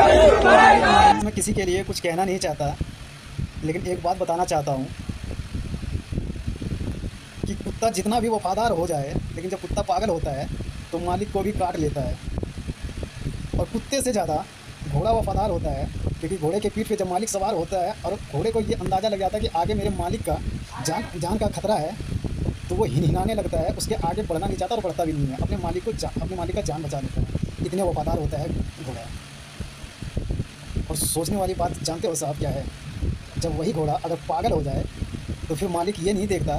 मैं किसी के लिए कुछ कहना नहीं चाहता, लेकिन एक बात बताना चाहता हूँ कि कुत्ता जितना भी वफादार हो जाए, लेकिन जब कुत्ता पागल होता है तो मालिक को भी काट लेता है। और कुत्ते से ज़्यादा घोड़ा वफादार होता है, क्योंकि घोड़े के पीठ पे जब मालिक सवार होता है और घोड़े को ये अंदाज़ा लग जाता है कि आगे मेरे मालिक का जान का खतरा है, तो वो हिनहिनाने लगता है, उसके आगे बढ़ना नहीं चाहता और बढ़ता भी नहीं है, अपने मालिक का जान बचा लेता है। इतने वफादार होता है घोड़ा। और सोचने वाली बात जानते हो साहब क्या है? जब वही घोड़ा अगर पागल हो जाए तो फिर मालिक ये नहीं देखता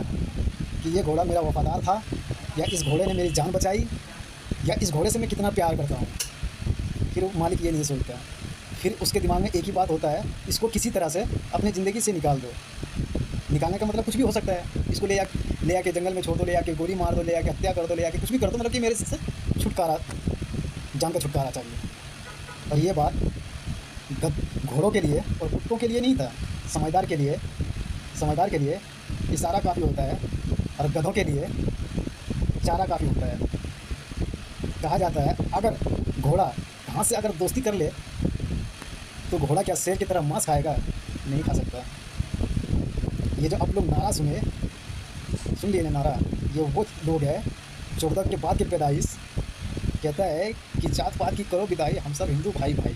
कि ये घोड़ा मेरा वफादार था, या इस घोड़े ने मेरी जान बचाई, या इस घोड़े से मैं कितना प्यार करता हूँ। फिर वो मालिक ये नहीं सोचता। फिर उसके दिमाग में एक ही बात होता है, इसको किसी तरह से अपनी ज़िंदगी से निकाल दो। निकालने का मतलब कुछ भी हो सकता है, इसको ले आके जंगल में छोड़ दो, ले आके गोली मार दो, ले आके हत्या कर दो, ले आके कुछ भी कर दो, मतलब कि मेरे से छुटकारा, जान का छुटकारा चाहिए। और ये बात घोड़ों के लिए और कुत्तों के लिए नहीं था, समझदार के लिए इशारा काफ़ी होता है, और गधों के लिए चारा काफ़ी होता है। कहा जाता है अगर घोड़ा घास से अगर दोस्ती कर ले तो घोड़ा क्या शेर की तरह मांस खाएगा? नहीं खा सकता। ये जो आप लोग नारा सुन लिए ना नारा, ये वो लोग हैं 14 के बाद की पैदाइश, कहता है कि जात पात की करो विदाई, हम सब हिंदू भाई भाई।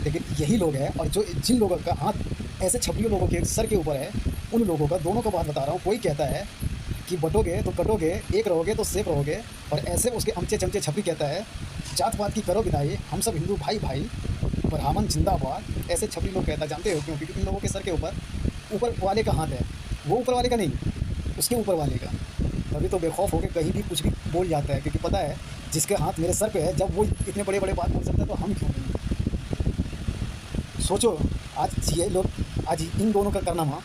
लेकिन यही लोग हैं, और जो जिन लोगों का हाथ ऐसे छपरियों लोगों के सर के ऊपर है, उन लोगों का दोनों का बात बता रहा हूँ। कोई कहता है कि बटोगे तो कटोगे, एक रहोगे तो सेफ रहोगे, और ऐसे उसके अमचे चमचे छपरी कहता है जात पात की करो विदाई, हम सब हिंदू भाई भाई, ब्राह्मण जिंदाबाद। ऐसे छपरी लोग कहता है, जानते हो क्यों? क्योंकि इन लोगों के सर के ऊपर वाले का हाथ है, वो ऊपर वाले का नहीं, उसके ऊपर वाले का। तभी तो बेखौफ होकर कहीं भी कुछ भी बोल जाता है, क्योंकि पता है जिसके हाथ मेरे सर पे है, जब वो इतने बड़े बड़े बात बोल सकता है तो हम क्यों नहीं। सोचो आज ये लोग, आज इन दोनों का कारनामा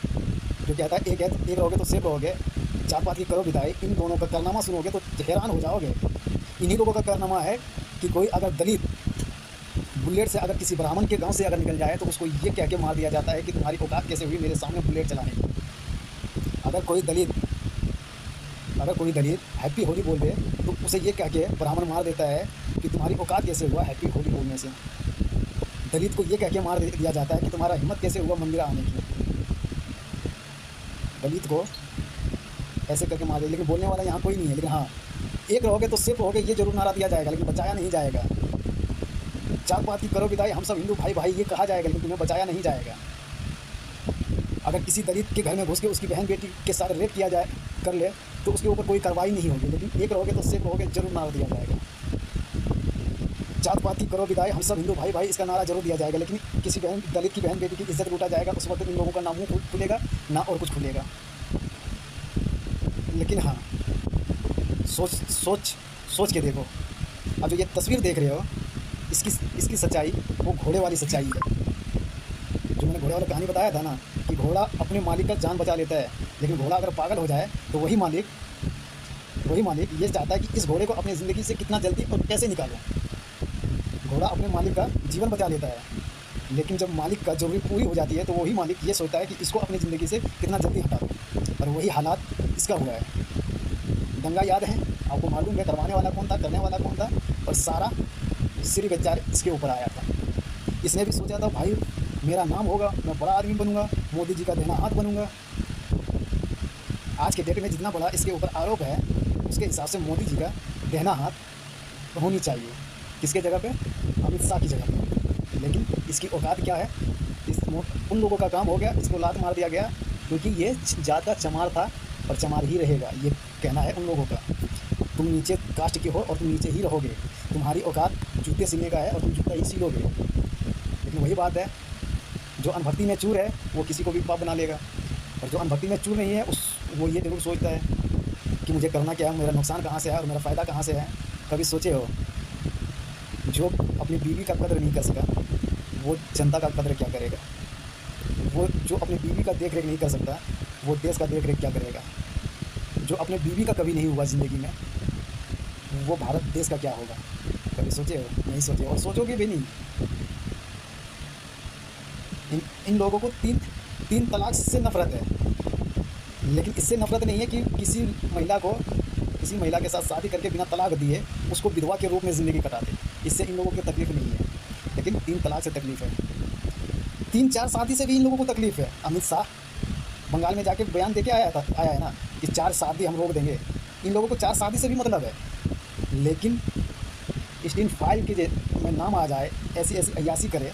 जो कहता है एक रहोगे तो सेफ रहोगे, जात पात की करो विदाई, इन दोनों का कारनामा सुनोगे तो हैरान हो जाओगे। इन्हीं लोगों का कारनामा है कि कोई अगर दलित बुलेट से अगर किसी ब्राह्मण के गांव से अगर निकल जाए तो उसको ये कह के मार दिया जाता है कि तुम्हारी औकात कैसे हुई मेरे सामने बुलेट चलाने की। अगर कोई दलित हैप्पी होली बोल दे तो उसे ये कह के ब्राह्मण मार देता है कि तुम्हारी औकात कैसे हुआ हैप्पी होली बोलने से। दलित को ये कह के मार दिया जाता है कि तुम्हारा हिम्मत कैसे हुआ मंदिर आने की। दलित को ऐसे करके मार दे, लेकिन बोलने वाला यहाँ कोई नहीं है। लेकिन हाँ, एक रहोगे तो सिर्फ रहोगे ये जरूर नारा दिया जाएगा, लेकिन बचाया नहीं जाएगा। जात पात की करो विदाई, हम सब हिंदू भाई भाई ये कहा जाएगा, लेकिन तुम्हें बचाया नहीं जाएगा। अगर किसी दलित के घर में घुस के उसकी बहन बेटी के साथ रेप कर ले तो उसके ऊपर कोई कार्रवाई नहीं होगी, लेकिन एक रहोगे तो सिर्फ रहोगे जरूर नारा दिया जाएगा। जात पात की करो विदाई, हम सब हिंदू भाई भाई, इसका नारा जरूर दिया जाएगा, लेकिन किसी दलित की बहन बेटी की इज्जत लूटा जाएगा। उस वक्त इन लोगों का ना मुँह खुलेगा ना और कुछ खुलेगा। लेकिन हाँ, सोच के देखो, अब जो ये तस्वीर देख रहे हो, इसकी सच्चाई वो घोड़े वाली सच्चाई है। जो मैंने घोड़े वाला कहानी बताया था ना, कि घोड़ा अपने मालिक का जान बचा लेता है, लेकिन घोड़ा अगर पागल हो जाए तो वही मालिक ये चाहता है कि इस घोड़े को अपनी ज़िंदगी से कितना जल्दी और कैसे निकालो। घोड़ा अपने मालिक का जीवन बचा लेता है, लेकिन जब मालिक का जरूरी पूरी हो जाती है तो वही मालिक ये सोचता है कि इसको अपनी ज़िंदगी से कितना जल्दी हटा दो। और वही हालात इसका हुआ है। दंगा याद है आपको? मालूम है करवाने वाला कौन था, करने वाला कौन था, और सारा सिर बेचारे इसके ऊपर आया था। इसने भी सोचा था भाई मेरा नाम होगा, मैं बड़ा आदमी बनूंगा, मोदी जी का देना हाथ बनूंगा। आज के डेट में जितना बड़ा इसके ऊपर आरोप है, उसके हिसाब से मोदी जी का देना हाथ होनी चाहिए। किसके जगह पे? अमित शाह की जगह पे। लेकिन इसकी औकात क्या है? उन लोगों का काम हो गया, इसको लात मार दिया गया, क्योंकि ये ज़्यादा चमार था और चमार ही रहेगा, ये कहना है उन लोगों का। तुम नीचे कास्ट के हो और तुम नीचे ही रहोगे, तुम्हारी औकात जूते सीने का है और तुम जूता ही सीलोगे। लेकिन वही बात है, जो अनभक्ति में चूर है वो किसी को भी पाप बना लेगा, और जो अनभक्ति में चूर नहीं है वो ये जरूर सोचता है कि मुझे करना क्या है, मेरा नुकसान कहाँ से है और मेरा फ़ायदा कहाँ से है। कभी सोचे हो, जो अपनी बीवी का कदर नहीं कर सका वो जनता का कदर क्या करेगा? वो जो अपनी बीवी का देख रेख नहीं कर सकता वो देश का देख रेख क्या करेगा? जो अपने बीवी का कभी नहीं हुआ ज़िंदगी में वो भारत देश का क्या होगा? कभी सोचे हो? नहीं सोचे, और सोचोगे भी नहीं। इन लोगों को तीन तलाक से नफरत है, लेकिन इससे नफरत नहीं है कि किसी महिला के साथ शादी करके बिना तलाक दिए उसको विधवा के रूप में ज़िंदगी कटा दे। इससे इन लोगों की तकलीफ नहीं है। लेकिन 3 तलाक से तकलीफ़ है, 3-4 शादी से भी इन लोगों को तकलीफ़ है। अमित शाह बंगाल में जाके बयान देके आया है ना कि 4 शादी हम रोक देंगे। इन लोगों को 4 शादी से भी मतलब है, लेकिन स्टीन फाइल के में नाम आ जाए, ऐसी ऐसी अय्याशी करे,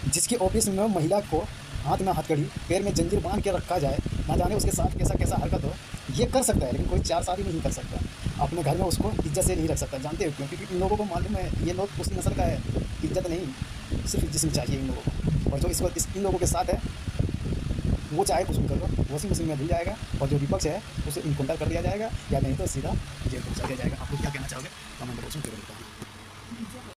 जिसके ऑफिस में महिला को हाथ में हथकड़ी, पैर में जंजीर बांध के रखा जाए, ना जाने उसके साथ कैसा कैसा हरकत हो। ये कर सकता है, लेकिन कोई 4 शादी नहीं कर सकता। अपने घर में उसको इज्जत से नहीं रख सकता। जानते हो क्यों? क्योंकि इन लोगों को मालूम है ये लोग उसी नस्ल का है, इज्जत नहीं, सिर्फ जिस्म चाहिए इन लोगों को। और जो इन लोगों के साथ है, वो चाहे कुछ भी कर लो, वॉशिंग मशीन में धुल जाएगा, और जो विपक्ष है उसे इनकाउंटर कर दिया जाएगा, या नहीं तो सीधा जेल पहुँचा दिया जाएगा। आप लोग क्या कहना चाहोगे? कमेंट बॉक्स में जरूर बताना।